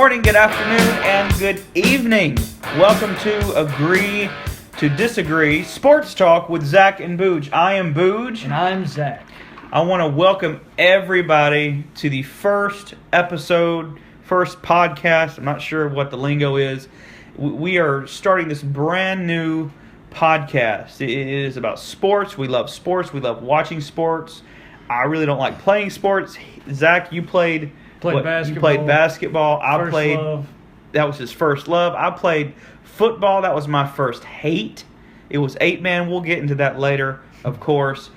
morning, good afternoon, and good evening. Welcome to Agree to Disagree Sports Talk with Zach and Boodge. I am Boodge. And I'm Zach. I want to welcome everybody to the first episode, first podcast. I'm not sure what the lingo is. We are starting this brand new podcast. It is about sports. We love sports. We love watching sports. I really don't like playing sports. Zach, you played basketball. You played basketball. I played. Love. That was his first love. I played football. That was my first hate. It was 8-man. We'll get into that later, of course.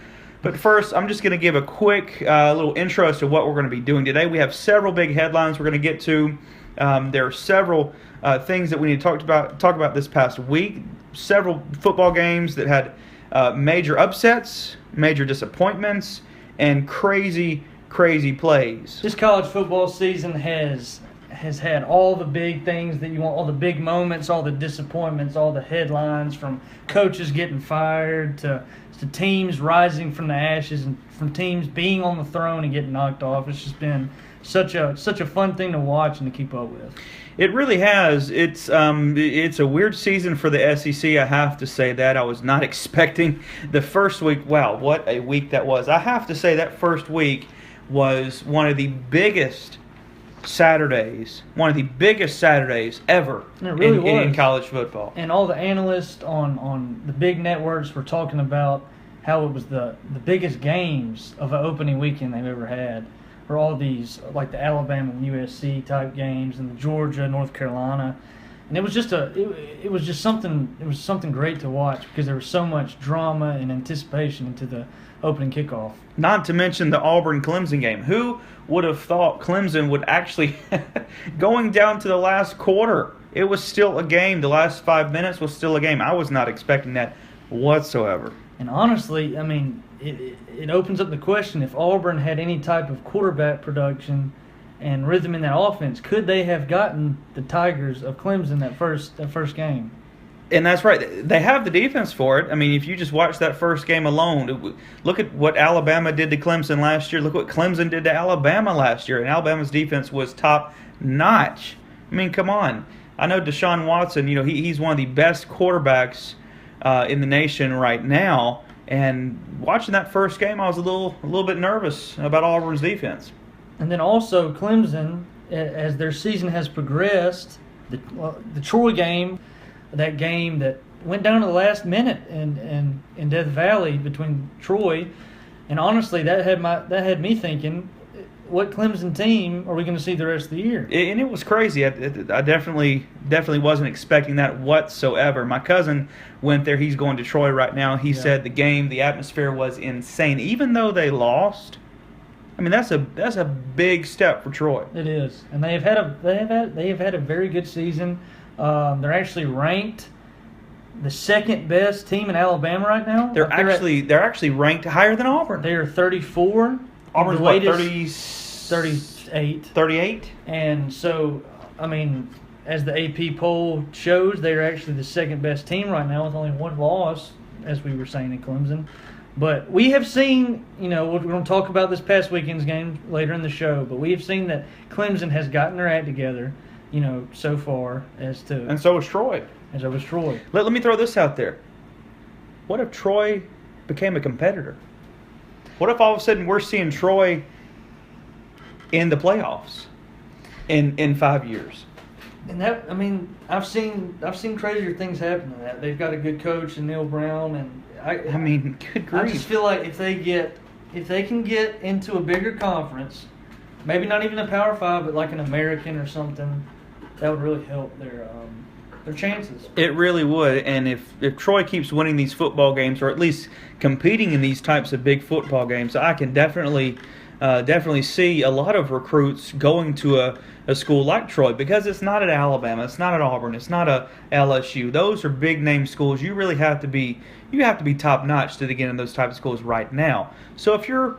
But first, I'm just going to give a quick little intro as to what we're going to be doing today. We have several big headlines we're going to get to. There are several things that we need to talk about this past week. Several football games that had major upsets, major disappointments, and crazy plays. This college football season has had all the big things that you want, all the big moments, all the disappointments, all the headlines, from coaches getting fired to teams rising from the ashes and from teams being on the throne and getting knocked off. It's just been such a fun thing to watch and to keep up with. It really has. It's a weird season for the SEC. I have to say that. I was not expecting the first week. Wow, what a week that was. I have to say that first week was one of the biggest Saturdays ever in college football. And all the analysts on the big networks were talking about how it was the biggest games of an opening weekend they've ever had. For all these, like the Alabama and USC type games, and the Georgia, North Carolina, and it was something great to watch because there was so much drama and anticipation into the opening kickoff. Not to mention the Auburn-Clemson game. Who would have thought Clemson would actually, going down to the last quarter, it was still a game. The last 5 minutes was still a game. I was not expecting that whatsoever. And honestly, I mean, it opens up the question, if Auburn had any type of quarterback production and rhythm in that offense, could they have gotten the Tigers of Clemson that first game? And that's right. They have the defense for it. I mean, if you just watch that first game alone, look at what Alabama did to Clemson last year. Look what Clemson did to Alabama last year. And Alabama's defense was top-notch. I mean, come on. I know Deshaun Watson, he's one of the best quarterbacks in the nation right now. And watching that first game, I was a little bit nervous about Auburn's defense. And then also Clemson, as their season has progressed, the Troy game, that game that went down to the last minute in Death Valley between Troy, and honestly, that had me thinking, what Clemson team are we going to see the rest of the year? And it was crazy. I definitely wasn't expecting that whatsoever. My cousin went there. He's going to Troy right now. He said the atmosphere was insane, even though they lost. I mean, that's a big step for Troy. It is, and they have had a very good season. They're actually ranked the second best team in Alabama right now. They're actually ranked higher than Auburn. They are 34. Auburn's what, 38. 38? And so, I mean, as the AP poll shows, they're actually the second best team right now with only one loss, as we were saying in Clemson. But we have seen, we're going to talk about this past weekend's game later in the show, but we have seen that Clemson has gotten their act together, so far And so was Troy. Let me throw this out there. What if Troy became a competitor? What if all of a sudden we're seeing Troy in the playoffs in 5 years? And that, I mean, I've seen crazier things happen than that. They've got a good coach in Neil Brown, and I mean, good grief. I just feel like if they can get into a bigger conference, maybe not even a Power 5, but like an American or something, that would really help their chances. It really would. And if Troy keeps winning these football games, or at least competing in these types of big football games, I can definitely see a lot of recruits going to a school like Troy, because it's not at Alabama, it's not at Auburn, it's not a LSU. Those are big name schools. You really have to be top notch to get in those type of schools right now. So if you're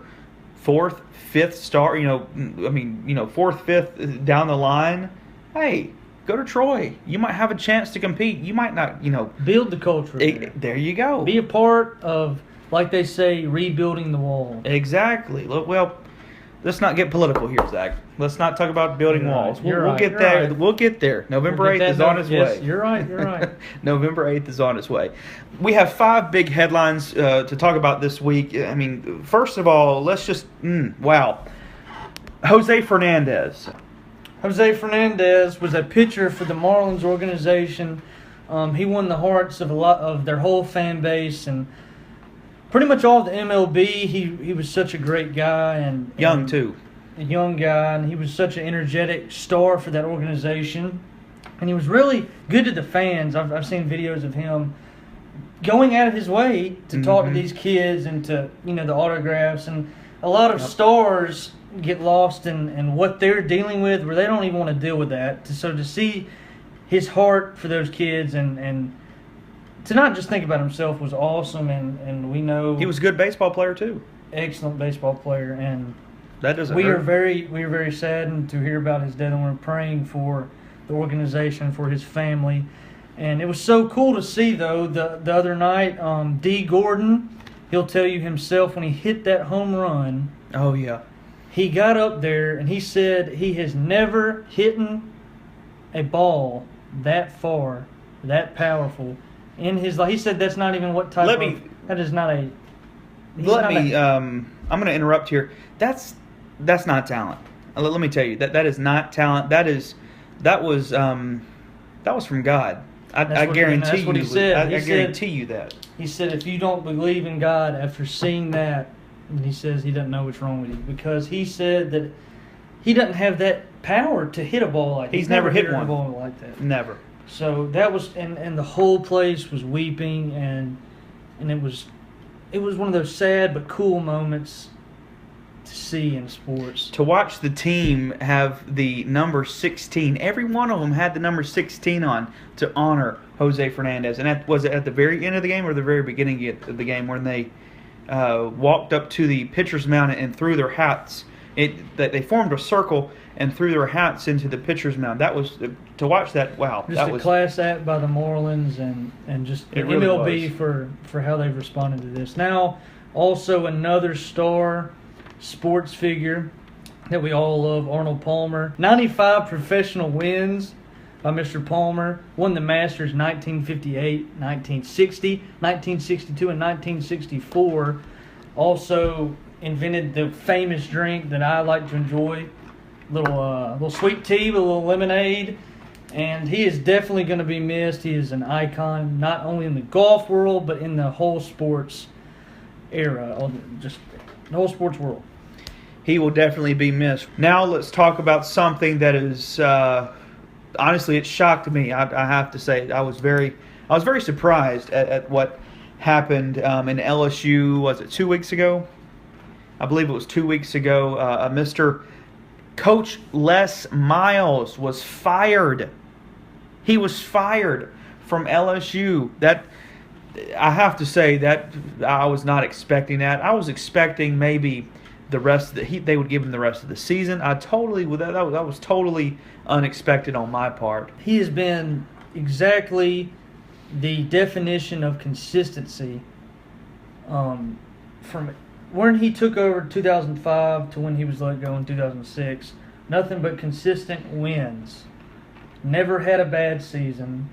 fourth, fifth star, fourth, fifth down the line, hey, go to Troy. You might have a chance to compete. You might not, build the culture. There you go. Be a part of, like they say, rebuilding the wall. Exactly. Look, well, let's not get political here, Zach. Let's not talk about building You're walls. right. You're We'll right. get You're there. right. We'll get there. November We'll 8th get is that on done. its Yes, way. you're right. You're right. November 8th is on its way. We have 5 big headlines to talk about this week. I mean, first of all, let's just wow. Jose Fernandez. Jose Fernandez was a pitcher for the Marlins organization. He won the hearts of a lot of their whole fan base and pretty much all of the MLB. He was such a great guy and Young too. A young guy, and he was such an energetic star for that organization. And he was really good to the fans. I've seen videos of him going out of his way to talk to these kids and to the autographs. And a lot of stars get lost in what they're dealing with, where they don't even want to deal with that. So to see his heart for those kids and to not just think about himself was awesome. And we know He was a good baseball player too. excellent baseball player. And That doesn't we are hurt. very saddened to hear about his death, and we're praying for the organization, for his family. And it was so cool to see, though, the other night, D. Gordon, he'll tell you himself when he hit that home run, Oh yeah. he got up there and he said he has never hit a ball that far, that powerful in his life. He said that's not even what type that is not a. I'm going to interrupt here. That's not talent. Let me tell you that is not talent. That was from God. I guarantee that's what you. he said. I He said- guarantee you that. He said if you don't believe in God after seeing that, and he says he doesn't know what's wrong with you, because he said that he doesn't have that power to hit a ball like that. He's never hit a one. ball like that. Never. So that was, and the whole place was weeping, and it was one of those sad but cool moments to see in sports. To watch the team have the number 16, every one of them had the number 16 on to honor Jose Fernandez. And was it at the very end of the game or the very beginning of the game when they walked up to the pitcher's mound and threw their hats? They formed a circle and threw their hats into the pitcher's mound. That was to watch that. Wow, Just that a was class act by the Marlins and just the It really MLB was. for how they've responded to this. Now, also another star sports figure that we all love, Arnold Palmer. 95 professional wins by Mr. Palmer. Won the Masters 1958, 1960, 1962, and 1964. Also invented the famous drink that I like to enjoy, little sweet tea with a little lemonade. And he is definitely going to be missed. He is an icon, not only in the golf world, but in the whole sports era, or just the whole sports world. He will definitely be missed. Now let's talk about something that is honestly, it shocked me. I have to say, I was very surprised at what happened in LSU. Was it 2 weeks ago? I believe it was 2 weeks ago. Mr. Coach Les Miles was fired. He was fired from LSU. That, I have to say, that I was not expecting that. I was expecting maybe the rest of they would give him the rest of the season. That was totally unexpected on my part. He has been exactly the definition of consistency from when he took over 2005 to when he was let go in 2006. Nothing but consistent wins. Never had a bad season,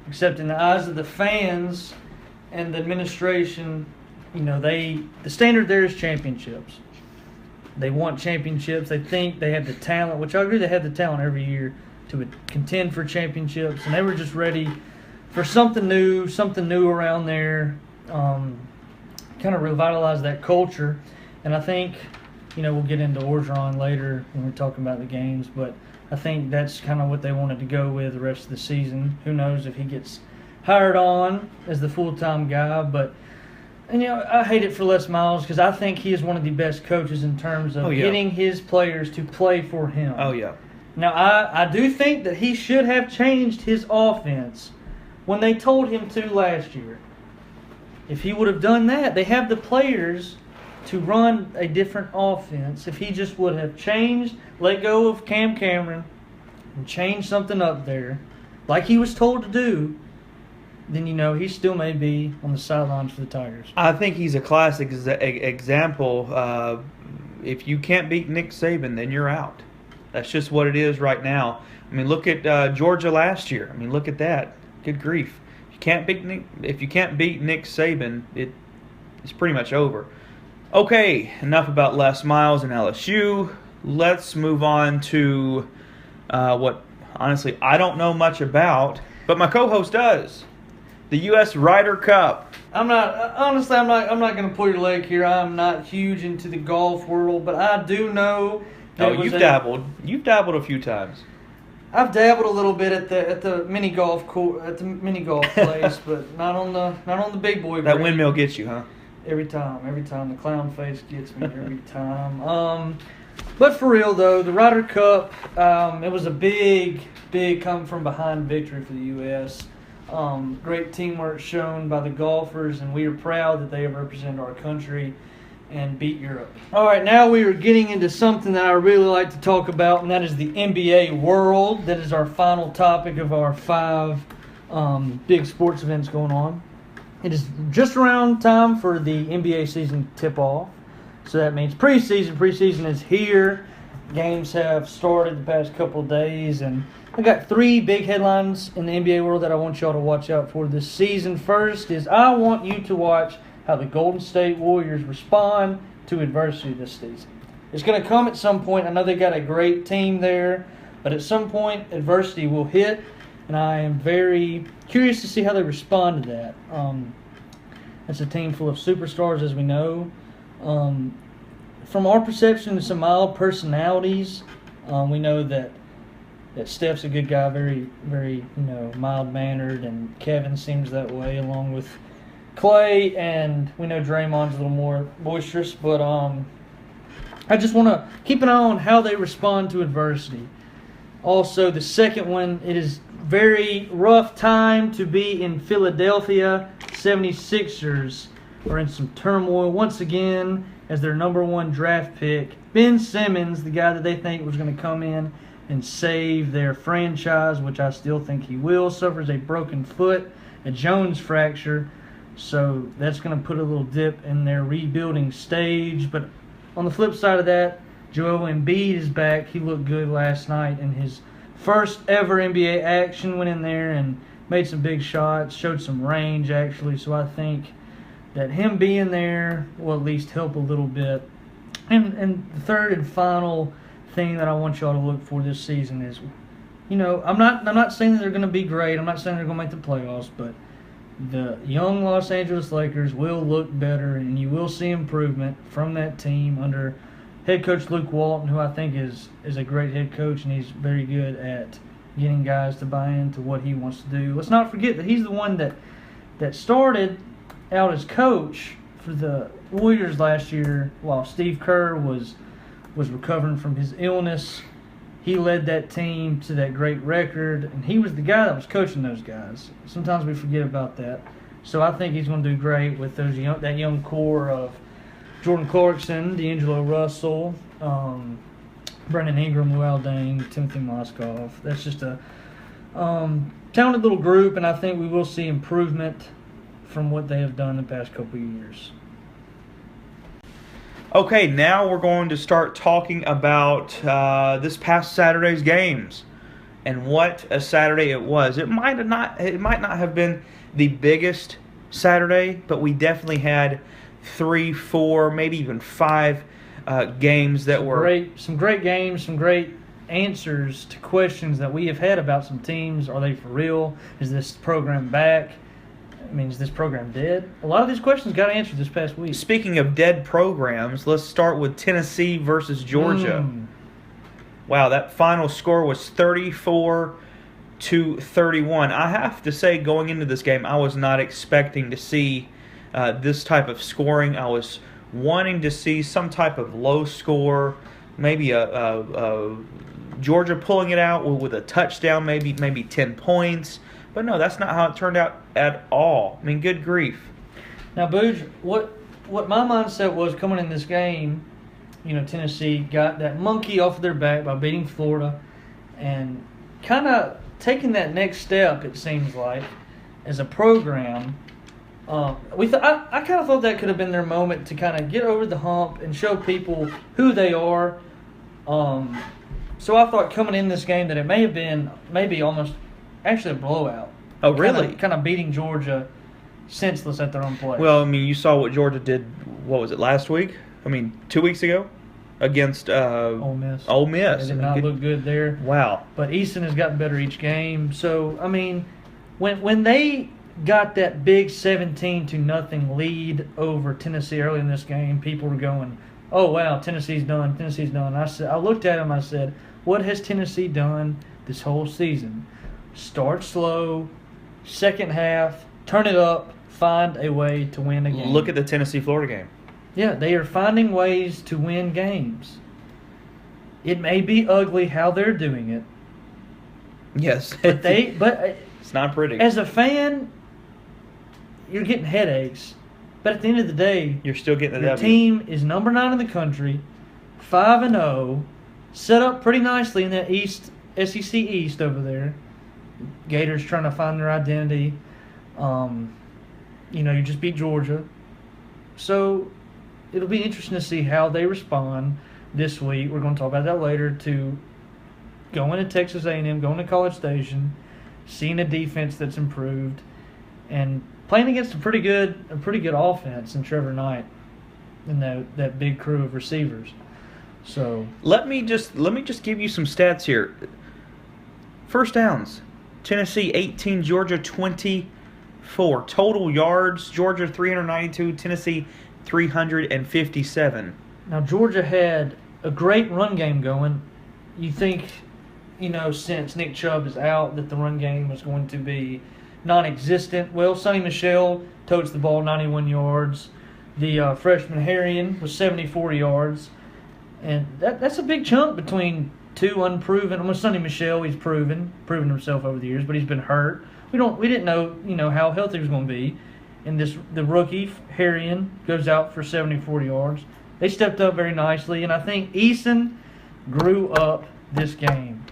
except in the eyes of the fans and the administration. The standard there is championships. They want championships. They think they have the talent, which I agree they have the talent every year to contend for championships. And they were just ready for something new around there, kind of revitalize that culture. And I think, we'll get into Orgeron later when we're talking about the games, but I think that's kind of what they wanted to go with the rest of the season. Who knows if he gets hired on as the full-time guy, but I hate it for Les Miles because I think he is one of the best coaches in terms of getting his players to play for him. Oh, yeah. Now, I do think that he should have changed his offense when they told him to last year. If he would have done that, they have the players to run a different offense. If he just would have changed, let go of Cam Cameron, and changed something up there, like he was told to do, then he still may be on the sidelines for the Tigers. I think he's a classic example. if you can't beat Nick Saban, then you're out. That's just what it is right now. I mean, look at Georgia last year. I mean, look at that. Good grief. If you can't beat Nick Saban, it's pretty much over. Okay, enough about Les Miles and LSU. Let's move on to what, honestly, I don't know much about, but my co-host does. The U.S. Ryder Cup. I'm not going to pull your leg here. I'm not huge into the golf world, but I do know. You've dabbled. You've dabbled a few times. I've dabbled a little bit at the mini golf place, but not on the big boy. That windmill gets you, huh? Every time the clown face gets me every time. But for real though, the Ryder Cup, it was a big come from behind victory for the U.S. Great teamwork shown by the golfers, and we are proud that they have represented our country and beat Europe. All right, now we are getting into something that I really like to talk about, and that is the NBA world. That is our final topic of our 5 big sports events going on. It is just around time for the NBA season tip-off. So that means preseason. Preseason is here. Games have started the past couple of days, and I got 3 big headlines in the NBA world that I want y'all to watch out for this season. First is I want you to watch how the Golden State Warriors respond to adversity this season. It's going to come at some point. I know they got a great team there, but at some point adversity will hit, and I am very curious to see how they respond to that. It's a team full of superstars, as we know. From our perception, some mild personalities. We know that Steph's a good guy, very, very, mild-mannered, and Kevin seems that way, along with Clay, and we know Draymond's a little more boisterous. But I just want to keep an eye on how they respond to adversity. Also, the second one, it is very rough time to be in Philadelphia. 76ers are in some turmoil once again as their number 1 draft pick, Ben Simmons, the guy that they think was going to come in and save their franchise, which I still think he will, suffers a broken foot, a Jones fracture. So that's going to put a little dip in their rebuilding stage. But on the flip side of that, Joel Embiid is back. He looked good last night in his first ever NBA action. Went in there and made some big shots, showed some range actually. So I think that him being there will at least help a little bit. And the third and final thing that I want y'all to look for this season is, I'm not saying that they're going to be great. I'm not saying they're going to make the playoffs, but the young Los Angeles Lakers will look better, and you will see improvement from that team under head coach Luke Walton, who I think is a great head coach, and he's very good at getting guys to buy into what he wants to do. Let's not forget that he's the one that started out as coach for the Warriors last year while Steve Kerr was recovering from his illness. He led that team to that great record, and he was the guy that was coaching those guys. Sometimes we forget about that. So I think he's going to do great with that young core of Jordan Clarkson, D'Angelo Russell, Brandon Ingram, Luol Deng, Timothy Mozgov. That's just a talented little group, and I think we will see improvement from what they have done the past couple of years. Okay, now we're going to start talking about this past Saturday's games and what a Saturday it was. It might not have been the biggest Saturday, but we definitely had 3, 4, maybe even 5 games that were some great games, some great answers to questions that we have had about some teams. Are they for real? Is this program back? I mean, is this program dead? A lot of these questions got answered this past week. Speaking of dead programs, let's start with Tennessee versus Georgia. Wow, that final score was 34-31. I have to say, going into this game, I was not expecting to see this type of scoring. I was wanting to see some type of low score, maybe a Georgia pulling it out with a touchdown, maybe 10 points. But no, that's not how it turned out at all. I mean, good grief. Now, Boodge, what my mindset was coming in this game, Tennessee got that monkey off their back by beating Florida and kind of taking that next step, it seems like, as a program I kind of thought that could have been their moment to kind of get over the hump and show people who they are. So I thought coming in this game that it may have been maybe almost actually a blowout. Oh, really? Kind of beating Georgia senseless at their own place. Well, I mean, you saw what Georgia did, what was it, last week? I mean, 2 weeks ago? Against Ole Miss. Ole Miss. They did not look good there. Wow. But Easton has gotten better each game. So, I mean, when they got that big 17-0 lead over Tennessee early in this game, people were going, "Oh wow, Tennessee's done. Tennessee's done." I looked at them. I said, "What has Tennessee done this whole season? Start slow, second half, turn it up, find a way to win a game." Look at the Tennessee-Florida game. Yeah, they are finding ways to win games. It may be ugly how they're doing it, Yes. but it's not pretty. as a fan, you're getting headaches. But at the end of the day, You're still getting the your W. team is number 9 in the country, 5-0, set up pretty nicely in that SEC East over there. Gators trying to find their identity. You just beat Georgia. So it'll be interesting to see how they respond this week. We're going to talk about that later, to going to Texas A&M, going to College Station, seeing a defense that's improved, and playing against a pretty good offense in Trevor Knight and that big crew of receivers. So let me just give you some stats here. First downs, Tennessee 18, Georgia 24. Total yards, Georgia 392, Tennessee 357. now Georgia had a great run game going. You think, since Nick Chubb is out, that the run game was going to be non-existent. Well, Sonny Michel totes the ball 91 yards. The freshman Harrion was 74 yards. And that's a big chunk between two unproven. Well, Sonny Michel, he's proven himself over the years, but he's been hurt. We didn't know, how healthy he was going to be. And the rookie Harrion goes out for 74 yards. They stepped up very nicely, and I think Easton grew up this game.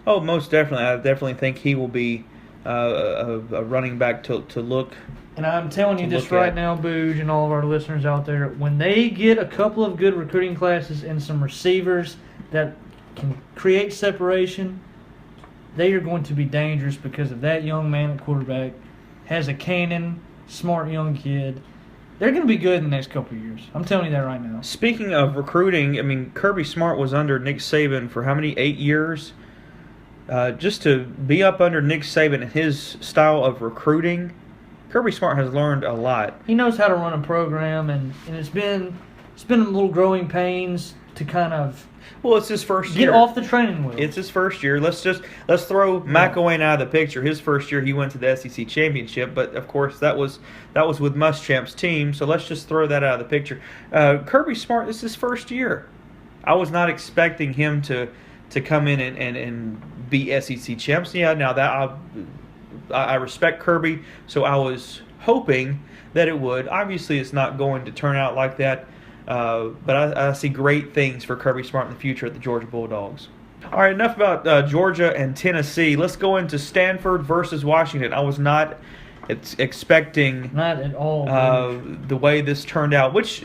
Oh, most definitely. I definitely think he will be a running back to look. And I'm telling you this right now, Boodge, and all of our listeners out there, when they get a couple of good recruiting classes and some receivers that can create separation, they are going to be dangerous, because of that young man at quarterback has a cannon, smart young kid. They're going to be good in the next couple of years. I'm telling you that right now. Speaking of recruiting, I mean, Kirby Smart was under Nick Saban for how many? 8 years? Just to be up under Nick Saban and his style of recruiting, Kirby Smart has learned a lot. He knows how to run a program, and it's been a little growing pains to kind of It's his first year. get off the training wheel. It's his first year. Let's throw McElwain out of the picture. His first year, he went to the SEC championship, but of course that was with Muschamp's team. So let's just throw that out of the picture. Kirby Smart, this is his first year. I was not expecting him to come in and be SEC champs. Yeah, now that I respect Kirby, so I was hoping that it would. Obviously, it's not going to turn out like that. But I see great things for Kirby Smart in the future at the Georgia Bulldogs. All right, enough about Georgia and Tennessee. Let's go into Stanford versus Washington. I was not expecting Not at all. the way this turned out, which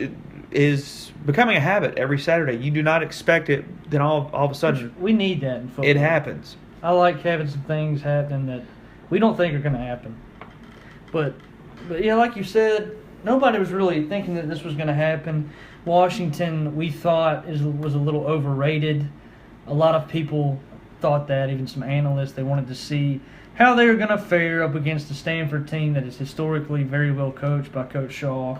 is becoming a habit every Saturday. You do not expect it, then all of a sudden we need that in football. it happens. I like having some things happen that we don't think are going to happen. But yeah, like you said, nobody was really thinking that this was going to happen. Washington, we thought, was a little overrated. A lot of people thought that, even some analysts. They wanted to see how they were going to fare up against the Stanford team that is historically very well coached by Coach Shaw.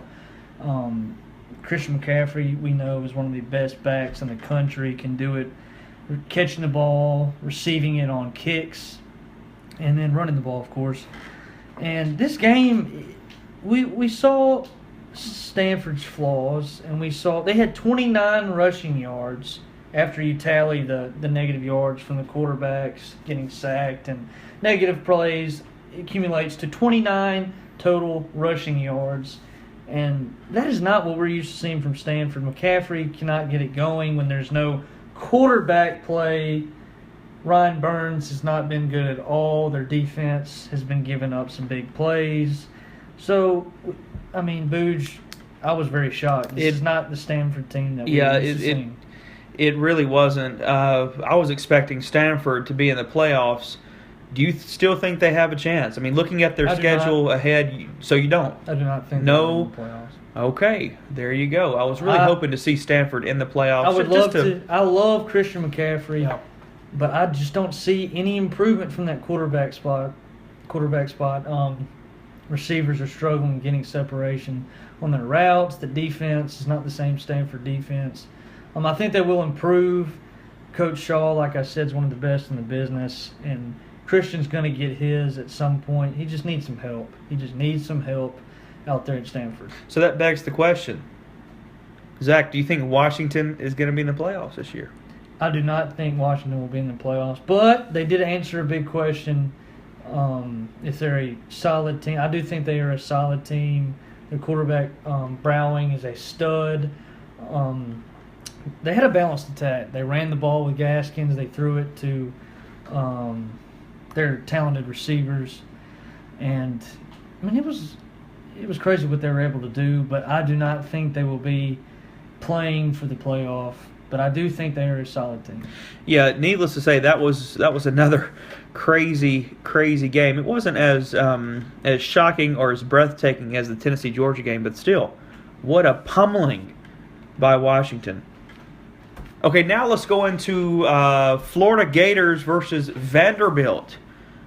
Christian McCaffrey, we know, is one of the best backs in the country, can do it catching the ball, receiving it on kicks, and then running the ball, of course. And this game, we saw Stanford's flaws, and we saw they had 29 rushing yards after you tally the negative yards from the quarterbacks getting sacked and negative plays. It accumulates to 29 total rushing yards. And that is not what we're used to seeing from Stanford. McCaffrey cannot get it going when there's no quarterback play. Ryan Burns has not been good at all. Their defense has been giving up some big plays. So, I mean, Boodge, I was very shocked. This is not the Stanford team that we used to seeing. It really wasn't. I was expecting Stanford to be in the playoffs. Do you still think they have a chance? I mean, looking at their schedule ahead, so you don't? I do not think no. they're in the playoffs. Okay, there you go. I was really hoping to see Stanford in the playoffs. I would love to. I love Christian McCaffrey, Yeah. but I just don't see any improvement from that quarterback spot. Receivers are struggling getting separation on their routes. The defense is not the same Stanford defense. I think they will improve. Coach Shaw, like I said, is one of the best in the business, and Christian's going to get his at some point. He just needs some help. He just needs some help out there at Stanford. So that begs the question. Zach, do you think Washington is going to be in the playoffs this year? I do not think Washington will be in the playoffs, but they did answer a big question. If they're a solid team, I do think they are a solid team. Their quarterback, Browning, is a stud. They had a balanced attack. They ran the ball with Gaskins. They threw it to their talented receivers, and I mean it was crazy what they were able to do. But I do not think they will be playing for the playoff. But I do think they are a solid team. Yeah, needless to say, that was another crazy game. It wasn't as shocking or as breathtaking as the Tennessee-Georgia game, but still, what a pummeling by Washington. Okay, now let's go into Florida Gators versus Vanderbilt,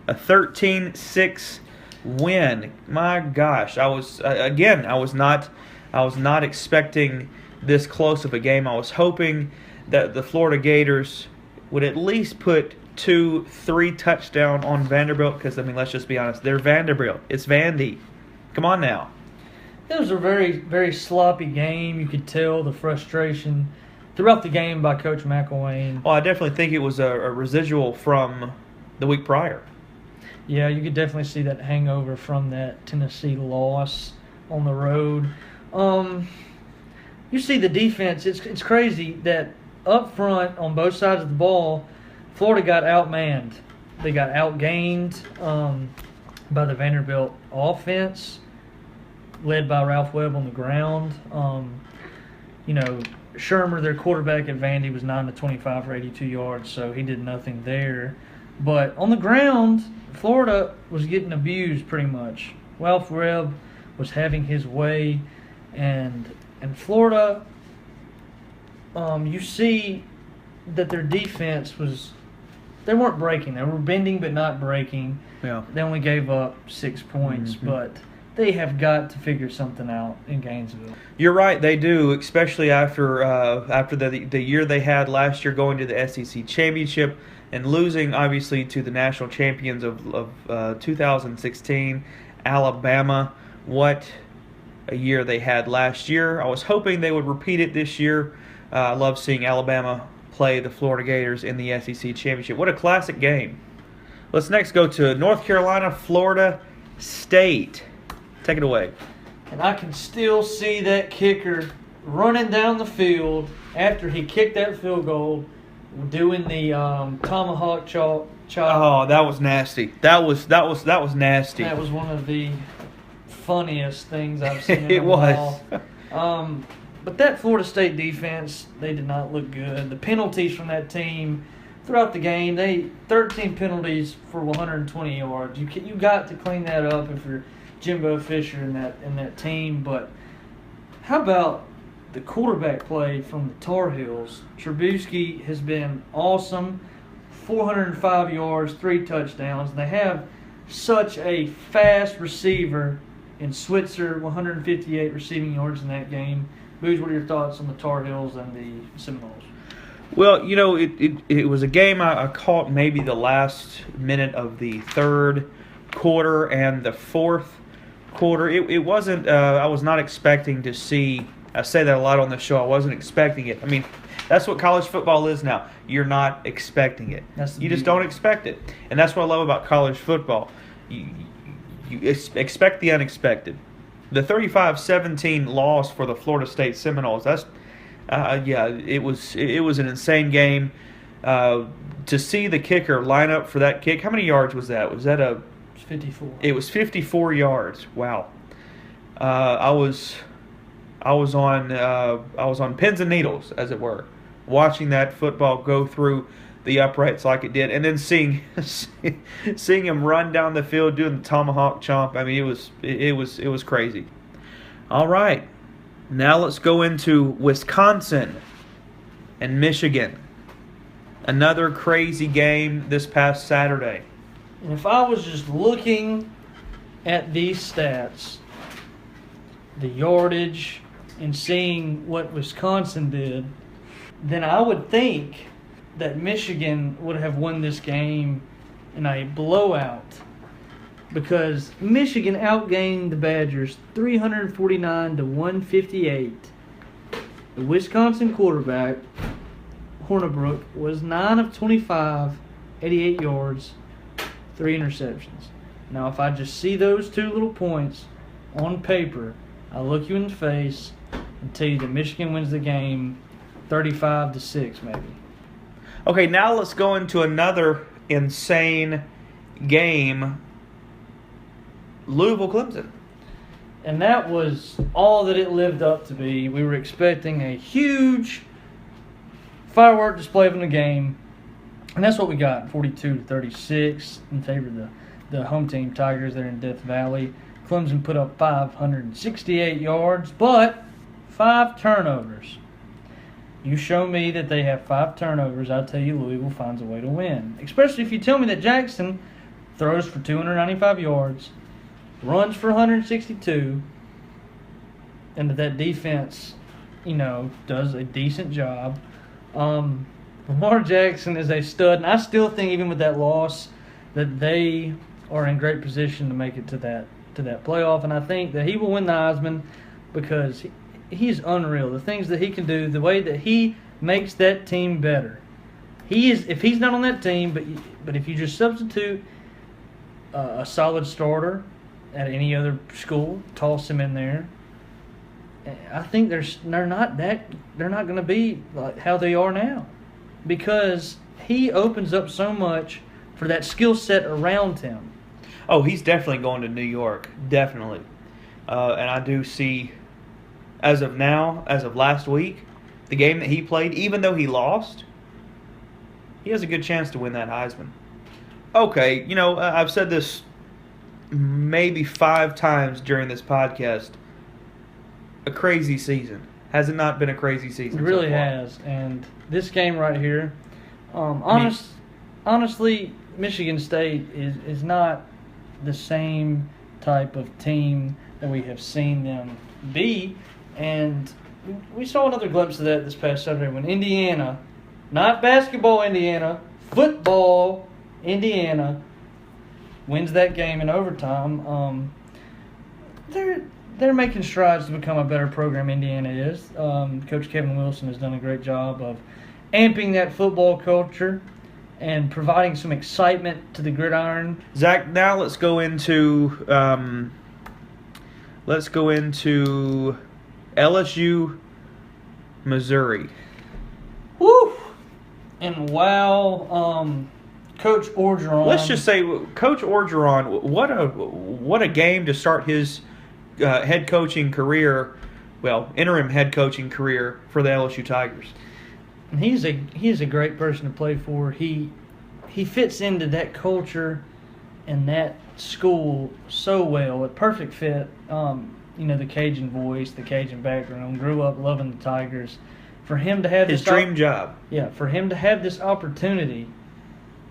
a 13-6 win. My gosh, I was not expecting this close of a game. I was hoping that the Florida Gators would at least put 2-3 touchdown on Vanderbilt because, I mean, let's just be honest, they're Vanderbilt. It's Vandy. Come on now. It was a very, very sloppy game. You could tell the frustration throughout the game by Coach McElwain. Well, I definitely think it was a residual from the week prior. Yeah, you could definitely see that hangover from that Tennessee loss on the road. You see the defense. It's crazy that up front on both sides of the ball, Florida got outmanned. They got outgained by the Vanderbilt offense, led by Ralph Webb on the ground. Shermer, their quarterback at Vandy, was 9-25 for 82 yards, so he did nothing there. But on the ground, Florida was getting abused pretty much. Ralph Webb was having his way, and Florida, you see that their defense they weren't breaking. They were bending but not breaking. Yeah. They only gave up 6 points, but they have got to figure something out in Gainesville. You're right, they do, especially after the year they had last year going to the SEC Championship and losing, obviously, to the national champions of 2016, Alabama. What a year they had last year. I was hoping they would repeat it this year. I love seeing Alabama play the Florida Gators in the SEC Championship. What a classic game. Let's next go to North Carolina, Florida State. Take it away. And I can still see that kicker running down the field after he kicked that field goal, doing the tomahawk chop. Oh, that was nasty. That was nasty. That was one of the funniest things I've seen in It a was. while. But that Florida State defense, they did not look good. The penalties from that team throughout the game, 13 penalties for 120 yards. You got to clean that up if you're Jimbo Fisher in that team. But how about the quarterback play from the Tar Heels? Trubisky has been awesome. 405 yards, 3 touchdowns. And they have such a fast receiver in Switzer, 158 receiving yards in that game. Boodge, what are your thoughts on the Tar Heels and the Seminoles? Well, it was a game I caught maybe the last minute of the third quarter and the fourth quarter. It wasn't, I was not expecting to see, I say that a lot on the show, I wasn't expecting it. I mean, that's what college football is now. You're not expecting it. You just don't expect it. And that's what I love about college football. You expect the unexpected. The 35-17 loss for the Florida State Seminoles, it was an insane game. To see the kicker line up for that kick, how many yards was that? Was that 54. It was 54 yards. Wow. I was on pins and needles, as it were, watching that football go through the uprights like it did, and then seeing him run down the field doing the tomahawk chomp. I mean, it was crazy. All right, now let's go into Wisconsin and Michigan. Another crazy game this past Saturday. And if I was just looking at these stats, the yardage, and seeing what Wisconsin did, then I would think that Michigan would have won this game in a blowout, because Michigan outgained the Badgers 349 to 158. The Wisconsin quarterback, Hornibrook, was 9 of 25, 88 yards, 3 interceptions. Now, if I just see those 2 little points on paper, I'll look you in the face and tell you that Michigan wins the game 35-6, maybe. Okay, now let's go into another insane game. Louisville-Clemson. And that was all that it lived up to be. We were expecting a huge firework display from the game, and that's what we got, 42-36 in favor of the home team Tigers there in Death Valley. Clemson put up 568 yards, but 5 turnovers. You show me that they have 5 turnovers, I'll tell you Louisville finds a way to win. Especially if you tell me that Jackson throws for 295 yards, runs for 162, and that defense, does a decent job. Lamar Jackson is a stud, and I still think even with that loss that they are in great position to make it to that playoff, and I think that he will win the Heisman because he's unreal. The things that he can do, the way that he makes that team better. If he's not on that team, but if you just substitute a solid starter at any other school, toss him in there, I think they're not going to be like how they are now, because he opens up so much for that skill set around him. Oh, he's definitely going to New York, definitely. And I do see, as of last week, the game that he played, even though he lost, he has a good chance to win that Heisman. Okay, I've said this maybe 5 times during this podcast. A crazy season. Has it not been a crazy season? It really so far? has. And this game right here, honestly, Michigan State is not the same type of team that we have seen them be. And we saw another glimpse of that this past Saturday when Indiana, not basketball Indiana, football Indiana, wins that game in overtime. They're making strides to become a better program. Indiana is. Coach Kevin Wilson has done a great job of amping that football culture and providing some excitement to the gridiron. Zach, now let's go into LSU, Missouri. Woo! And wow, Coach Orgeron. Let's just say, Coach Orgeron, what a game to start his head coaching career, interim head coaching career for the LSU Tigers. And he's a great person to play for. He fits into that culture and that school so well. A perfect fit. The Cajun voice, the Cajun background. Grew up loving the Tigers. For him to have his dream job. Yeah, for him to have this opportunity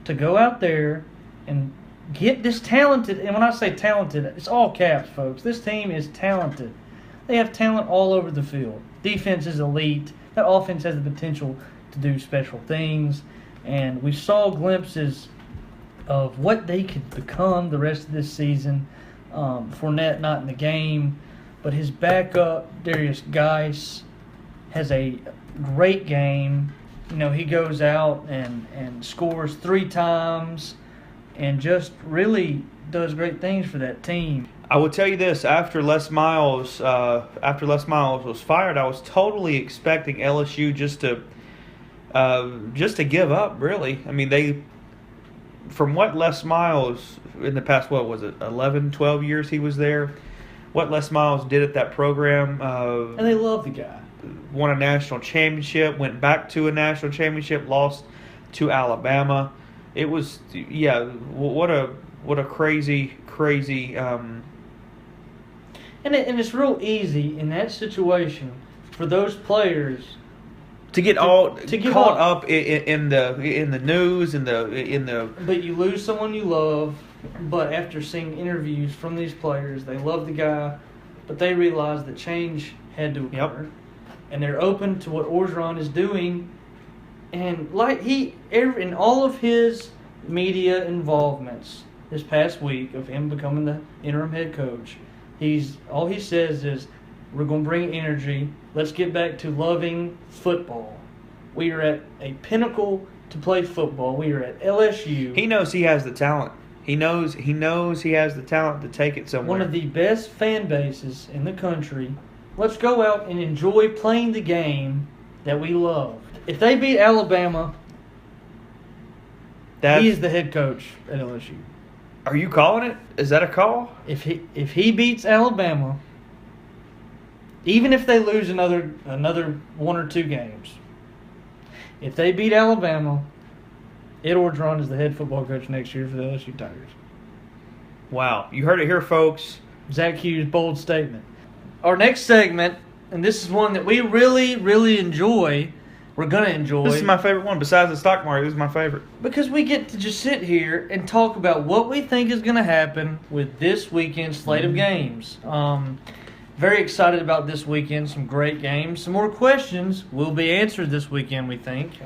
to go out there and get this talented, and when I say talented, it's all caps, folks. This team is talented. They have talent all over the field. Defense is elite. That offense has the potential to do special things. And we saw glimpses of what they could become the rest of this season. Fournette not in the game, but his backup, Darius Geis, has a great game. He goes out and scores 3 times and just really does great things for that team. I will tell you this: after Les Miles was fired, I was totally expecting LSU just to give up. Really, I mean, from what Les Miles in the past, 11, 12 years he was there, what Les Miles did at that program. And they love the guy. Won a national championship, went back to a national championship, lost to Alabama. It was, yeah, what a crazy. And it's real easy in that situation for those players to get give caught up. up in the news in the. But you lose someone you love. But after seeing interviews from these players, they love the guy, but they realize that change had to occur, and they're open to what Orgeron is doing. And like in all of his media involvements this past week of him becoming the interim head coach, all he says is, "We're going to bring energy. Let's get back to loving football. We are at a pinnacle to play football. We are at LSU." He knows he has the talent. He knows he has the talent to take it somewhere. One of the best fan bases in the country. Let's go out and enjoy playing the game that we love. If they beat Alabama, he is the head coach at LSU. Are you calling it? Is that a call? If he beats Alabama, even if they lose another 1 or 2 games, if they beat Alabama, Ed Orgeron is the head football coach next year for the LSU Tigers. Wow. You heard it here, folks. Zach Hughes' bold statement. Our next segment, and this is one that we really, really enjoy. We're going to enjoy. This is my favorite one. Besides the stock market, this is my favorite. Because we get to just sit here and talk about what we think is going to happen with this weekend's slate of games. Very excited about this weekend. Some great games. Some more questions will be answered this weekend, we think.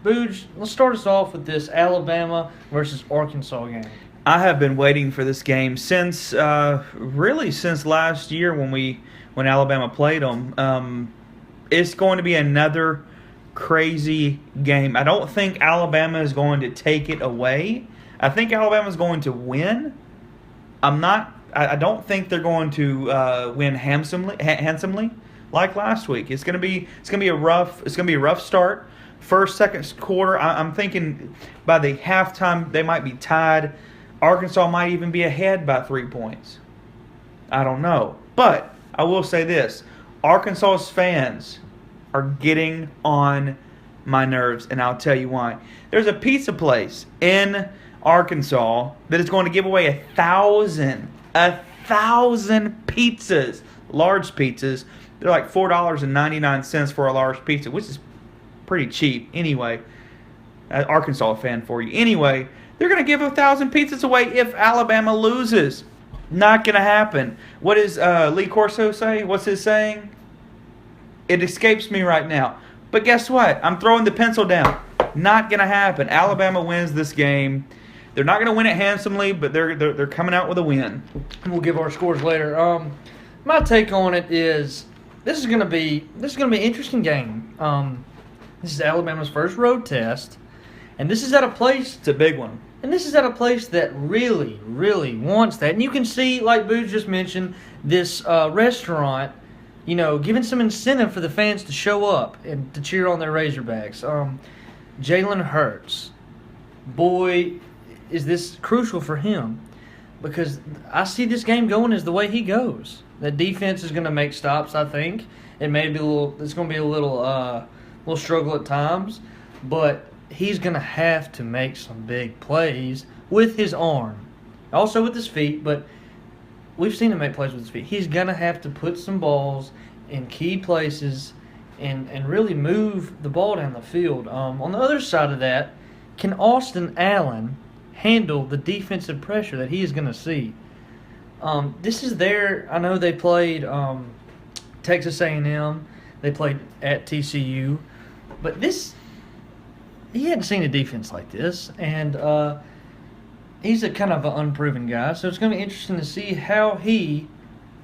Boodge, let's start us off with this Alabama versus Arkansas game. I have been waiting for this game since last year when Alabama played them. It's going to be another crazy game. I don't think Alabama is going to take it away. I think Alabama is going to win. I don't think they're going to win handsomely like last week. It's going to be a rough start. First, second quarter, I'm thinking by the halftime they might be tied. Arkansas might even be ahead by 3 points. I don't know. But I will say this. Arkansas's fans are getting on my nerves, and I'll tell you why. There's a pizza place in Arkansas that is going to give away 1,000 pizzas, large pizzas. They're like $4.99 for a large pizza, which is pretty cheap. Anyway, Arkansas fan for you. Anyway, they're going to give 1,000 pizzas away if Alabama loses. Not going to happen. What does Lee Corso say? What's his saying? It escapes me right now. But guess what? I'm throwing the pencil down. Not going to happen. Alabama wins this game. They're not going to win it handsomely, but they're coming out with a win. We'll give our scores later. My take on it is this is going to be an interesting game. This is Alabama's first road test, and this is at a place. It's a big one. And this is at a place that really, really wants that. And you can see, like Boodge just mentioned, this restaurant, giving some incentive for the fans to show up and to cheer on their Razorbacks. Jalen Hurts, boy, is this crucial for him, because I see this game going as the way he goes. The defense is going to make stops, I think. It's going to be a little struggle at times, but he's going to have to make some big plays with his arm, also with his feet, but we've seen him make plays with his feet. He's going to have to put some balls in key places and really move the ball down the field. On the other side of that, can Austin Allen handle the defensive pressure that he is going to see? This is I know they played Texas A&M. They played at TCU. But he hadn't seen a defense like this. And he's a kind of an unproven guy. So it's going to be interesting to see how he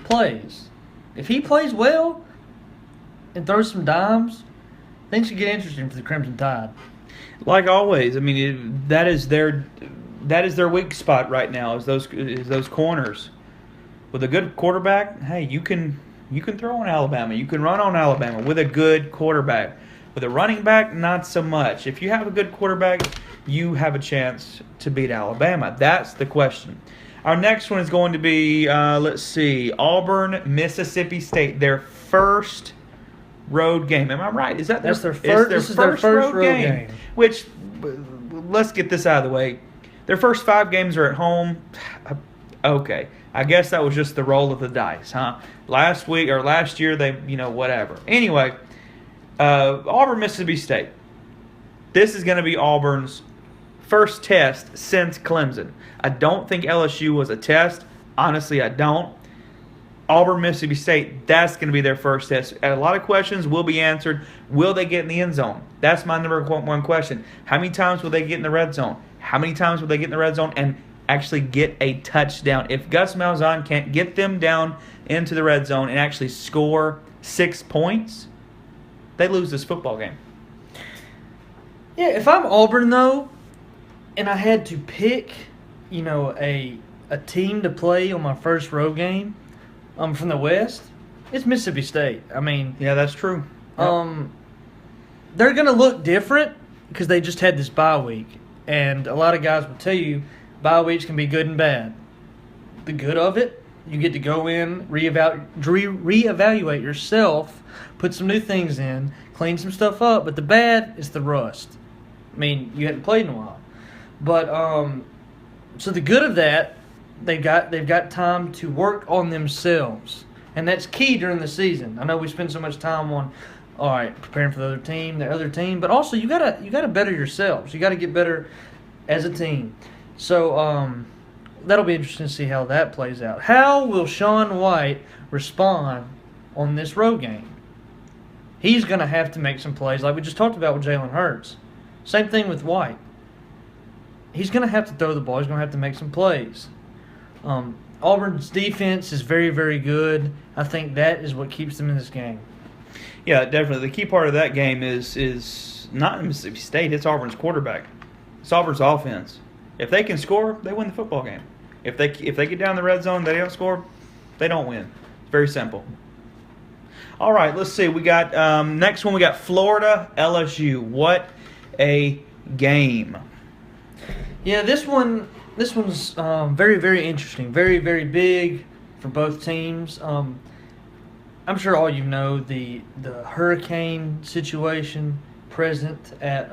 plays. If he plays well and throws some dimes, things could get interesting for the Crimson Tide. Like always, I mean, that is their weak spot right now. Is those corners. With a good quarterback, hey, you can throw on Alabama. You can run on Alabama with a good quarterback. With a running back, not so much. If you have a good quarterback, you have a chance to beat Alabama. That's the question. Our next one is going to be, let's see, Auburn, Mississippi State. Their first road game. Am I right? Is that That's their first? This is their first road game. Which, let's get this out of the way. Their first 5 games are at home. Okay. I guess that was just the roll of the dice, huh? Last year, they, whatever. Anyway, Auburn, Mississippi State. This is going to be Auburn's first test since Clemson. I don't think LSU was a test. Honestly, I don't. Auburn, Mississippi State, that's going to be their first test. A lot of questions will be answered. Will they get in the end zone? That's my number one question. How many times will they get in the red zone? How many times will they get in the red zone and actually get a touchdown? If Gus Malzahn can't get them down into the red zone and actually score 6 points, they lose this football game. Yeah, if I'm Auburn, though, and I had to pick, a team to play on my first road game from the West, it's Mississippi State. I mean, yeah, that's true. Yep. They're going to look different because they just had this bye week. And a lot of guys will tell you bye weeks can be good and bad. The good of it, you get to go in, reevaluate yourself, put some new things in, clean some stuff up. But the bad is the rust. I mean, you hadn't played in a while. But so the good of that, they've got time to work on themselves, and that's key during the season. I know we spend so much time on, all right, preparing for the other team, but also you gotta better yourselves. You gotta get better as a team. So that'll be interesting to see how that plays out. How will Sean White respond on this road game? He's gonna have to make some plays, like we just talked about with Jalen Hurts. Same thing with White. He's going to have to throw the ball. He's going to have to make some plays. Auburn's defense is very, very good. I think that is what keeps them in this game. Yeah, definitely. The key part of that game is not Mississippi State. It's Auburn's quarterback. It's Auburn's offense. If they can score, they win the football game. If they get down the red zone, they don't score, they don't win. It's very simple. All right, let's see. We got next one. We got Florida LSU. What a game! Yeah, this one's very, very interesting. Very, very big for both teams. I'm sure all you know the hurricane situation present at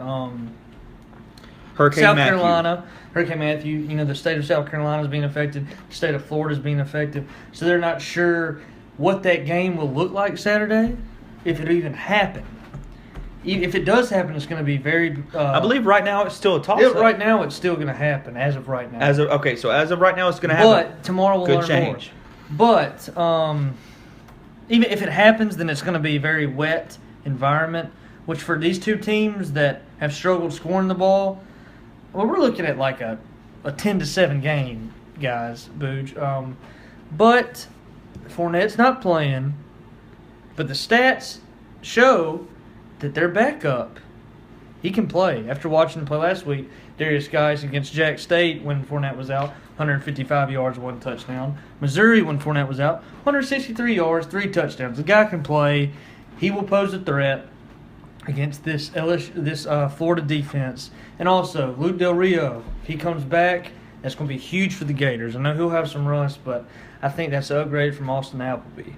Hurricane South Matthew. Carolina. Hurricane Matthew. The state of South Carolina is being affected. The state of Florida is being affected. So they're not sure what that game will look like Saturday, if it even happen. If it does happen, it's going to be very. I believe right now it's still a toss. Right now, it's still going to happen as of right now. So as of right now, it's going to happen. But tomorrow we'll learn change. More. But even if it happens, then it's going to be a very wet environment. Which for these two teams that have struggled scoring the ball, well, we're looking at like a 10-7 game, guys. Boodge. But Fournette's not playing. But the stats show that their backup, he can play. After watching him play last week, Darius Geis against Jack State when Fournette was out, 155 yards, 1 touchdown. Missouri when Fournette was out, 163 yards, 3 touchdowns. The guy can play. He will pose a threat against this Florida defense. And also, Luke Del Rio, if he comes back, that's going to be huge for the Gators. I know he'll have some rust, but I think that's an upgrade from Austin Appleby.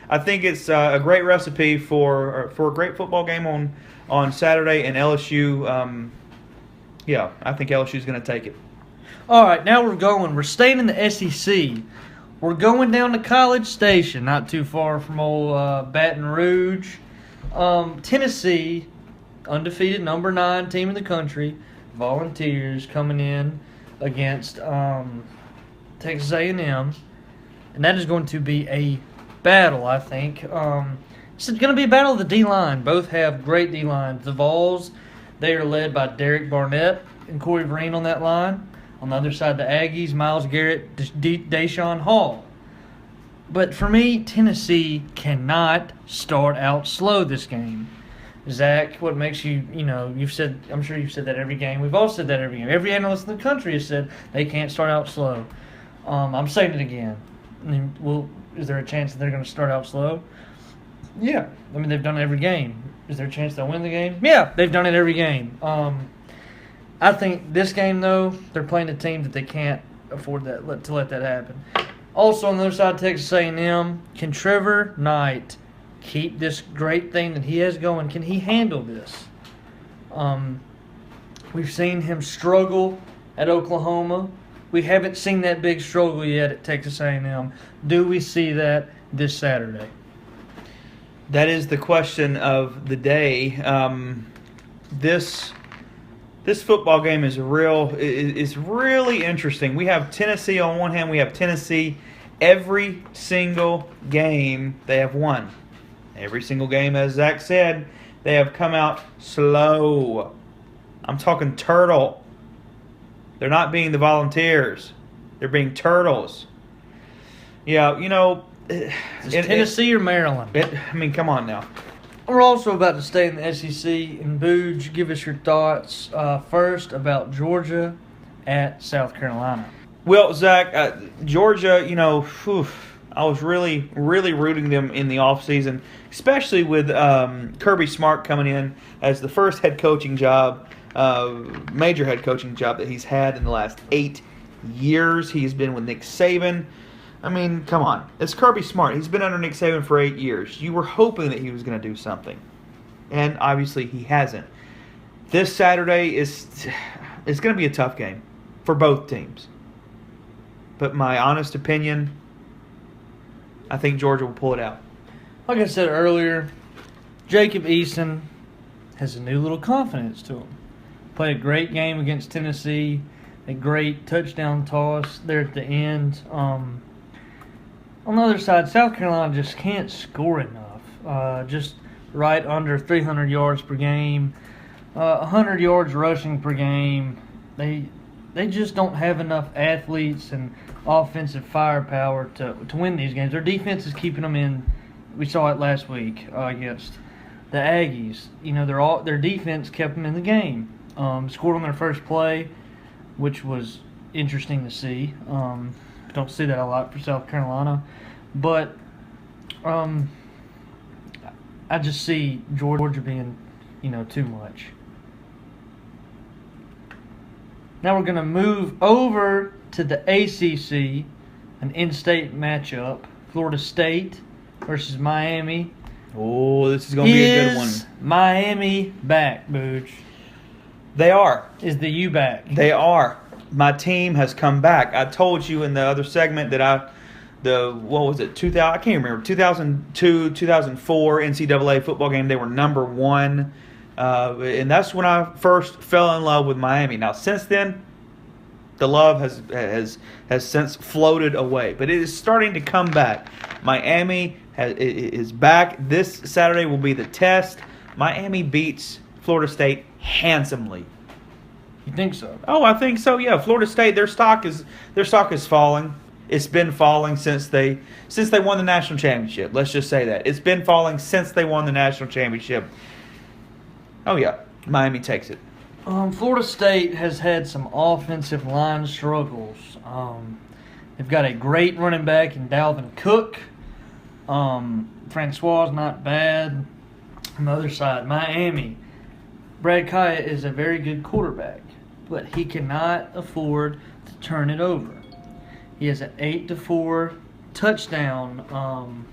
I think it's a great recipe for a great football game on Saturday, and LSU. I think LSU is going to take it. All right, now we're staying in the SEC. We're going down to College Station, not too far from old Baton Rouge. Tennessee, undefeated number 9 team in the country, Volunteers coming in against Texas A&M, and that is going to be a battle, I think. It's going to be a battle of the D-line. Both have great D-lines. The Vols, they are led by Derek Barnett and Corey Vereen on that line. On the other side, the Aggies, Myles Garrett, Deshaun Hall. But for me, Tennessee cannot start out slow this game. Zach, what makes you, I'm sure you've said that every game. We've all said that every game. Every analyst in the country has said they can't start out slow. I'm saying it again. Is there a chance that they're going to start out slow? Yeah. I mean, they've done it every game. Is there a chance they'll win the game? Yeah, they've done it every game. I think this game, though, they're playing a team that they can't afford to let that happen. Also on the other side, Texas A&M, can Trevor Knight keep this great thing that he has going? Can he handle this? We've seen him struggle at Oklahoma. We haven't seen that big struggle yet at Texas A&M. Do we see that this Saturday? That is the question of the day. This football game is really interesting. We have Tennessee on one hand. We have Tennessee. Every single game they have won. Every single game, as Zach said, they have come out slow. I'm talking turtle. They're not being the Volunteers. They're being turtles. Yeah, Is Tennessee or Maryland? Come on now. We're also about to stay in the SEC. And Boodge, give us your thoughts first about Georgia at South Carolina. Well, Zach, Georgia, I was really, really rooting them in the offseason, especially with Kirby Smart coming in as the first head coaching job, major head coaching job that he's had in the last 8 years. He's been with Nick Saban. I mean, come on. It's Kirby Smart. He's been under Nick Saban for 8 years. You were hoping that he was going to do something. And obviously he hasn't. This Saturday is going to be a tough game for both teams. But my honest opinion, I think Georgia will pull it out. Like I said earlier, Jacob Eason has a new little confidence to him. Played a great game against Tennessee. A great touchdown toss there at the end. On the other side, South Carolina just can't score enough. Just right under 300 yards per game, 100 yards rushing per game. They just don't have enough athletes and offensive firepower to win these games. Their defense is keeping them in. We saw it last week against the Aggies. Their defense kept them in the game. Scored on their first play, which was interesting to see. Don't see that a lot for South Carolina. But I just see Georgia being, too much. Now we're going to move over to the ACC, an in-state matchup. Florida State versus Miami. Oh, this is going to be a good one. Is Miami back, Boodge? They are. Is the U back? They are. My team has come back. I told you in the other segment that what was it, 2000? I can't remember. 2002, 2004 NCAA football game. They were number one, and that's when I first fell in love with Miami. Now, since then, the love has since floated away, but it is starting to come back. Miami is back. This Saturday will be the test. Miami beats Florida State handsomely. You think so? Oh, I think so. Yeah, Florida State, their stock is falling. It's been falling since they won the national championship. Let's just say that. It's been falling since they won the national championship. Oh yeah, Miami takes it. Florida State has had some offensive line struggles. They've got a great running back in Dalvin Cook. Francois is not bad. On the other side, Miami. Brad Kaya is a very good quarterback, but he cannot afford to turn it over. He has an 8-4 touchdown,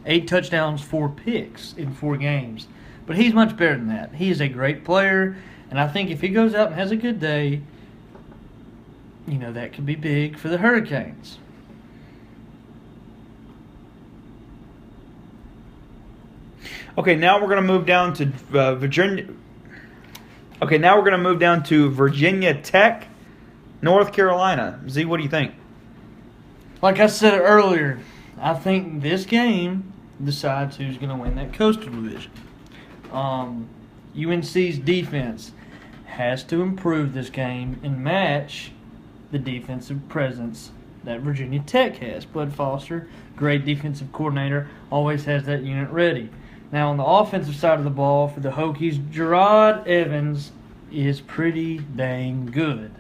8 touchdowns, 4 picks in 4 games. But he's much better than that. He is a great player, and I think if he goes out and has a good day, that could be big for the Hurricanes. Okay, now we're going to move down to Virginia. Okay, now we're going to move down to Virginia Tech, North Carolina. Z, what do you think? Like I said earlier, I think this game decides who's going to win that Coastal Division. UNC's defense has to improve this game and match the defensive presence that Virginia Tech has. Bud Foster, great defensive coordinator, always has that unit ready. Now, on the offensive side of the ball for the Hokies, Gerard Evans is pretty dang good.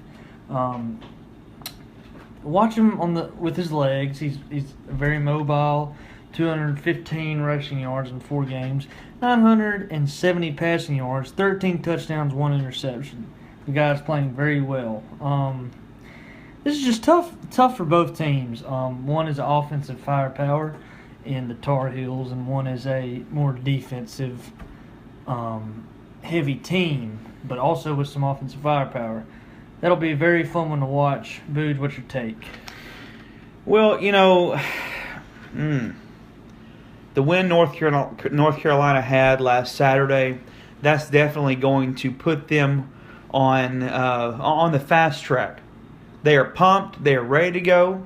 Watch him with his legs. He's very mobile. 215 rushing yards in 4 games, 970 passing yards, 13 touchdowns, 1 interception. The guy's playing very well. This is just tough for both teams. One is offensive firepower in the Tar Heels, and one is a more defensive, heavy team, but also with some offensive firepower. That'll be a very fun one to watch. Boodge, what's your take? Well, the win North Carolina had last Saturday, that's definitely going to put them on the fast track. They are pumped. They are ready to go.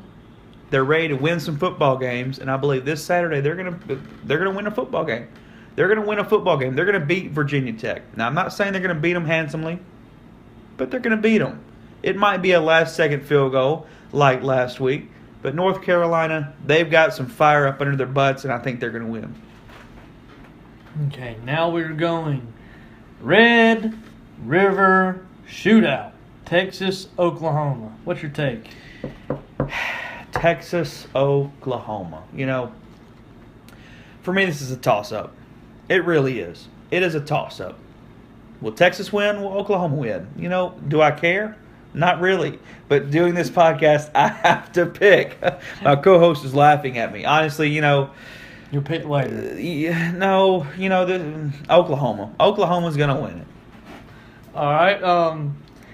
They're ready to win some football games, and I believe this Saturday they're gonna win a football game. They're gonna win a football game. They're gonna beat Virginia Tech. Now, I'm not saying they're gonna beat them handsomely, but they're gonna beat them. It might be a last-second field goal like last week, but North Carolina, they've got some fire up under their butts, and I think they're gonna win. Okay, now we're going Red River Shootout. Texas, Oklahoma. What's your take? Texas, Oklahoma. For me, this is a toss-up. It really is. It is a toss-up. Will Texas win? Will Oklahoma win? Do I care? Not really. But doing this podcast, I have to pick. My co-host is laughing at me. Honestly, You'll pick later. Oklahoma. Oklahoma's going to win it. All right.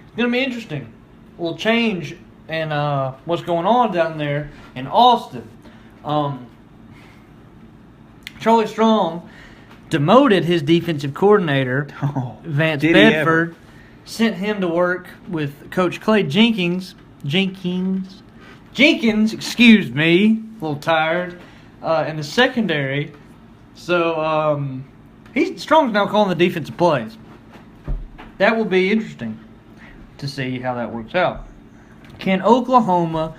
It's going to be interesting. We'll change in what's going on down there in Austin. Charlie Strong demoted his defensive coordinator, Vance Bedford, sent him to work with Coach Clay Jenkins, excuse me, a little tired, in the secondary. So Strong's now calling the defensive plays. That will be interesting to see how that works out. Can Oklahoma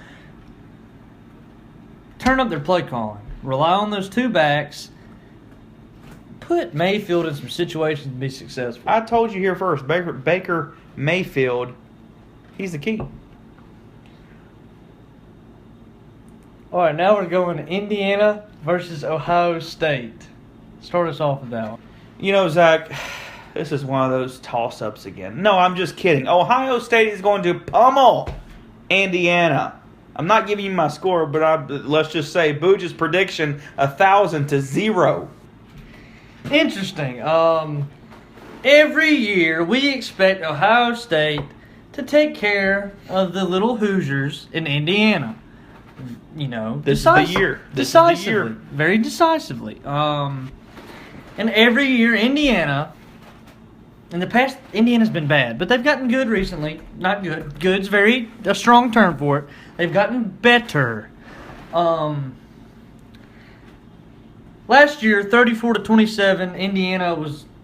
turn up their play calling, rely on those two backs, put Mayfield in some situations to be successful? I told you here first, Baker Mayfield, he's the key. All right, now we're going to Indiana versus Ohio State. Start us off with that one. Zach, this is one of those toss-ups again. No, I'm just kidding. Ohio State is going to pummel Indiana. I'm not giving you my score, but let's just say Boodge's prediction, 1,000-0. Interesting. Every year we expect Ohio State to take care of the little Hoosiers in Indiana. This is the year. Decisively. Very decisively. And every year Indiana, in the past, Indiana's been bad, but they've gotten good recently. Not good. Good's a strong term for it. They've gotten better. Last year, 34-27, Indiana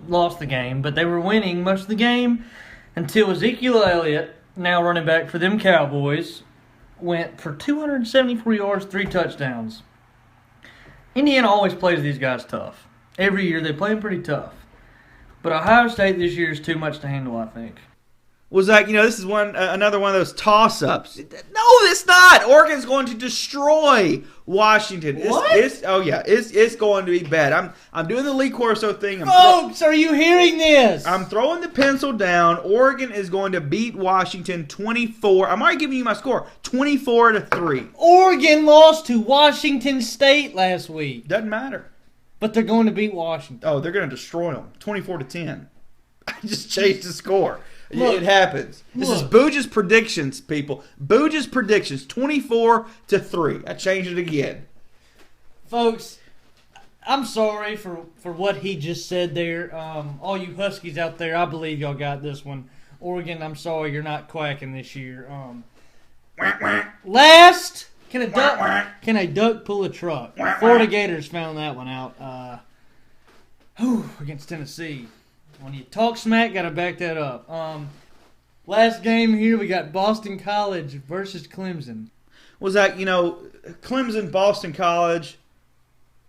lost the game, but they were winning much of the game until Ezekiel Elliott, now running back for them Cowboys, went for 274 yards, 3 touchdowns. Indiana always plays these guys tough. Every year they play them pretty tough. But Ohio State this year is too much to handle, I think. Was like, this is another one of those toss-ups. No, it's not. Oregon's going to destroy Washington. What? It's going to be bad. I'm doing the Lee Corso thing. Folks, are you hearing this? I'm throwing the pencil down. Oregon is going to beat Washington 24. I'm already giving you my score. 24-3. Oregon lost to Washington State last week. Doesn't matter. But they're going to beat Washington. Oh, they're going to destroy them. 24-10. I just changed the score. Look, it happens. This is Boodge's predictions, people. Boodge's predictions, 24-3. I changed it again. Folks, I'm sorry for what he just said there. All you Huskies out there, I believe y'all got this one. Oregon, I'm sorry you're not quacking this year. Last, can a duck pull a truck? Florida Gators found that one out. Against Tennessee. When you talk smack, got to back that up. Last game here, we got Boston College versus Clemson. Was that, Clemson, Boston College,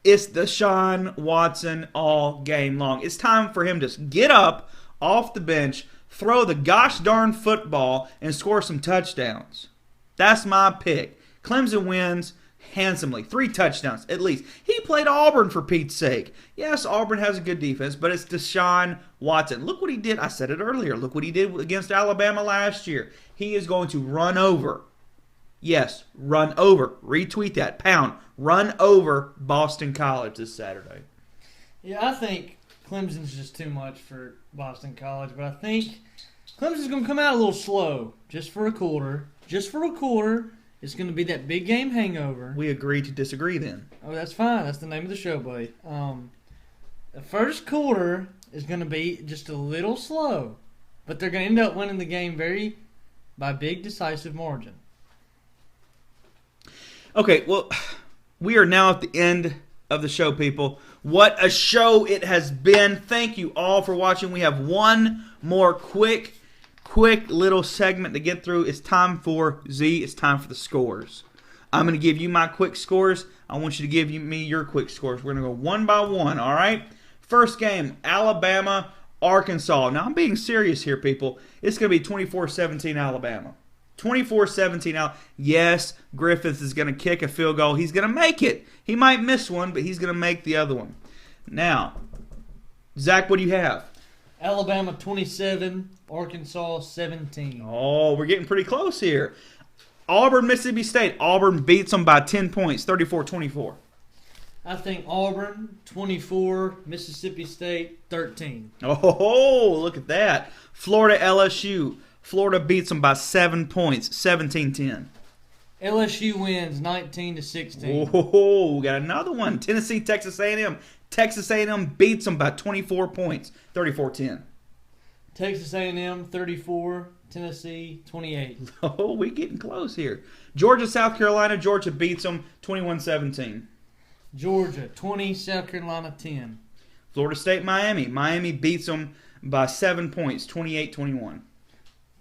it's Deshaun Watson all game long. It's time for him to get up off the bench, throw the gosh darn football, and score some touchdowns. That's my pick. Clemson wins handsomely. 3 touchdowns, at least. He played Auburn, for Pete's sake. Yes, Auburn has a good defense, but it's Deshaun Watson. Look what he did. I said it earlier. Look what he did against Alabama last year. He is going to run over Yes, run over. Retweet that. Pound. Run over Boston College this Saturday. Yeah, I think Clemson's just too much for Boston College, but I think Clemson's going to come out a little slow, just for a quarter. Just for a quarter. It's going to be that big game hangover. We agree to disagree then. Oh, that's fine. That's the name of the show, buddy. The first quarter is going to be just a little slow, but they're going to end up winning the game by big decisive margin. Okay, well, we are now at the end of the show, people. What a show it has been. Thank you all for watching. We have one more quick little segment to get through. It's time for Z. It's time for the scores. I'm going to give you my quick scores. I want you to give me your quick scores. We're going to go one by one, all right? First game, Alabama, Arkansas. Now, I'm being serious here, people. It's going to be 24-17 Alabama. 24-17 Yes, Griffith is going to kick a field goal. He's going to make it. He might miss one, but he's going to make the other one. Now, Zach, what do you have? Alabama 27, Arkansas 17. Oh, we're getting pretty close here. Auburn, Mississippi State. Auburn beats them by 10 points, 34-24. I think Auburn 24, Mississippi State 13. Oh, look at that. Florida, LSU. Florida beats them by 7 points, 17-10. LSU wins 19-16. Oh, we got another one. Tennessee, Texas A&M. Texas A&M beats them by 24 points, 34-10. Texas A&M 34, Tennessee 28. Oh, we're getting close here. Georgia, South Carolina. Georgia beats them 21-17. Georgia 20, South Carolina 10. Florida State, Miami. Miami beats them by 7 points, 28-21.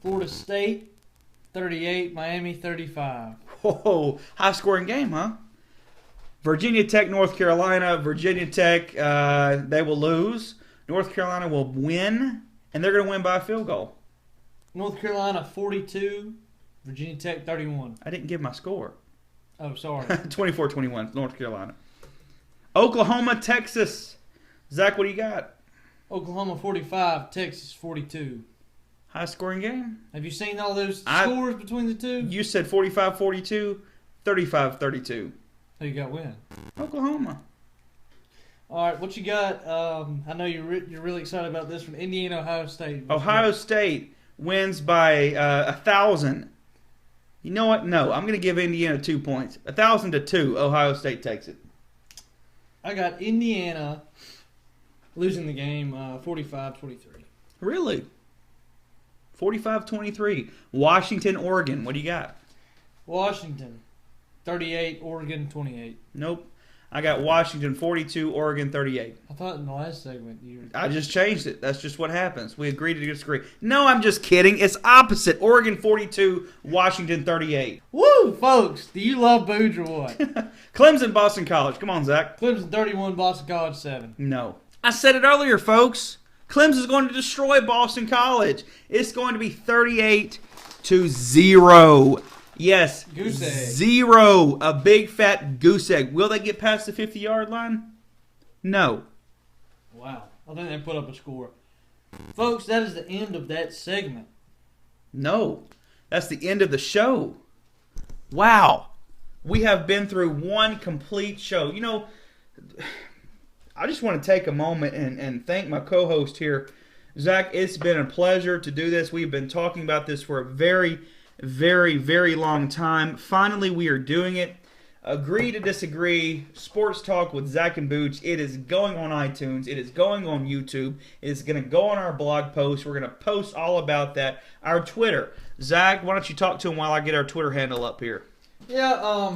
Florida State 38, Miami 35. Oh, high-scoring game, huh? Virginia Tech, North Carolina. Virginia Tech, they will lose. North Carolina will win, and they're going to win by a field goal. North Carolina 42, Virginia Tech 31. I didn't give my score. Oh, sorry. 24-21, North Carolina. Oklahoma, Texas. Zach, what do you got? Oklahoma 45, Texas 42. High-scoring game? Have you seen all those scores between the two? You said 45-42, 35-32. Who you got winning? Oklahoma. All right, what you got? I know you're really excited about this one. Indiana, Ohio State. Ohio State wins by 1,000. You know what? No, I'm going to give Indiana 2 points. 1,000-2. Ohio State takes it. I got Indiana losing the game 45-23. Really? 45-23. Washington, Oregon. What do you got? Washington 38, Oregon 28. Nope. I got Washington 42, Oregon 38. I thought in the last segment you. I just changed it. That's just what happens. We agree to disagree. No, I'm just kidding. It's opposite. Oregon 42, Washington 38. Woo, folks! Do you love Boodge or what? Clemson, Boston College. Come on, Zach. Clemson 31, Boston College 7. No. I said it earlier, folks. Clemson is going to destroy Boston College. It's going to be 38-0. Yes, goose egg. 0. A big fat goose egg. Will they get past the 50-yard line? No. Wow. I think they put up a score. Folks, that is the end of that segment. No. That's the end of the show. Wow. We have been through one complete show. You know, I just want to take a moment and thank my co-host here. Zach, it's been a pleasure to do this. We've been talking about this for a very, very, very long time. Finally, we are doing it. Agree to disagree. Sports Talk with Zach and Boodge. It is going on iTunes. It is going on YouTube. It is going to go on our blog post. We're going to post all about that. Our Twitter. Zach, why don't you talk to him while I get our Twitter handle up here? Yeah,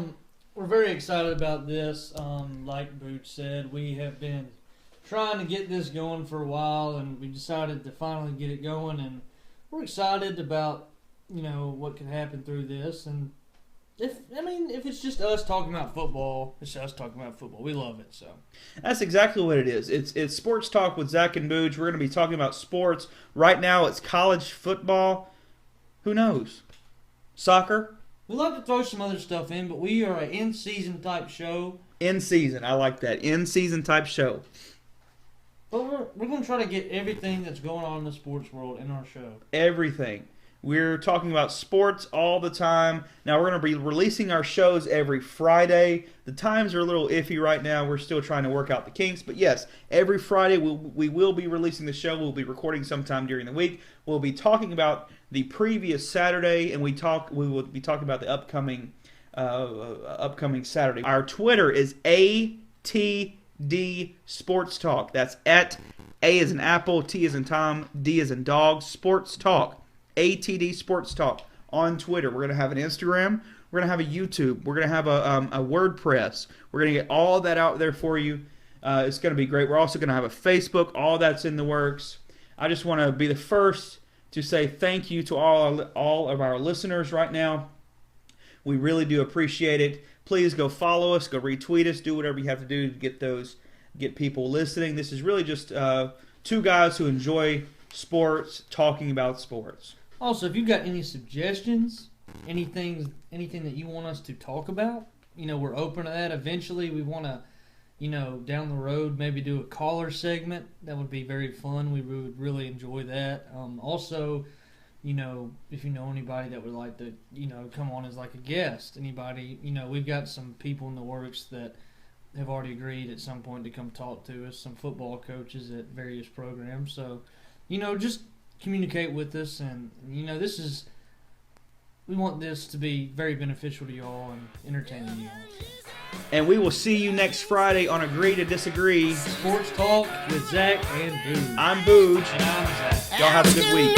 we're very excited about this. Like Boodge said, we have been trying to get this going for a while, and we decided to finally get it going, and we're excited about, you know, what can happen through this. And if it's just us talking about football, it's us talking about football. We love it. So that's exactly what it is. It's Sports Talk with Zach and Boodge. We're going to be talking about sports. Right now it's college football. Who knows? Soccer? We love to throw some other stuff in, but we are an in-season type show. In-season. I like that. In-season type show. But we're going to try to get everything that's going on in the sports world in our show. Everything. We're talking about sports all the time. Now, we're going to be releasing our shows every Friday. The times are a little iffy right now. We're still trying to work out the kinks. But yes, every Friday we will be releasing the show. We'll be recording sometime during the week. We'll be talking about the previous Saturday, and we will be talking about the upcoming Saturday. Our Twitter is ATD Sports Talk. That's at A as in Apple, T as in Tom, D as in Dog, Sports Talk. ATD Sports Talk on Twitter. We're going to have an Instagram. We're going to have a YouTube. We're going to have a WordPress. We're going to get all that out there for you. It's going to be great. We're also going to have a Facebook. All that's in the works. I just want to be the first to say thank you to all of our listeners right now. We really do appreciate it. Please go follow us, go retweet us, do whatever you have to do to get people listening. This is really just two guys who enjoy sports, talking about sports. Also, if you've got any suggestions, anything that you want us to talk about, we're open to that. Eventually, we want to, down the road, maybe do a caller segment. That would be very fun. We would really enjoy that. Also, if you know anybody that would like to, come on as like a guest, anybody, we've got some people in the works that have already agreed at some point to come talk to us, some football coaches at various programs. So, just communicate with us, and we want this to be very beneficial to y'all and entertaining y'all. And we will see you next Friday on Agree to Disagree. Sports Talk with Zach and Boodge. I'm Boodge. And I'm Zach. Y'all have a good week.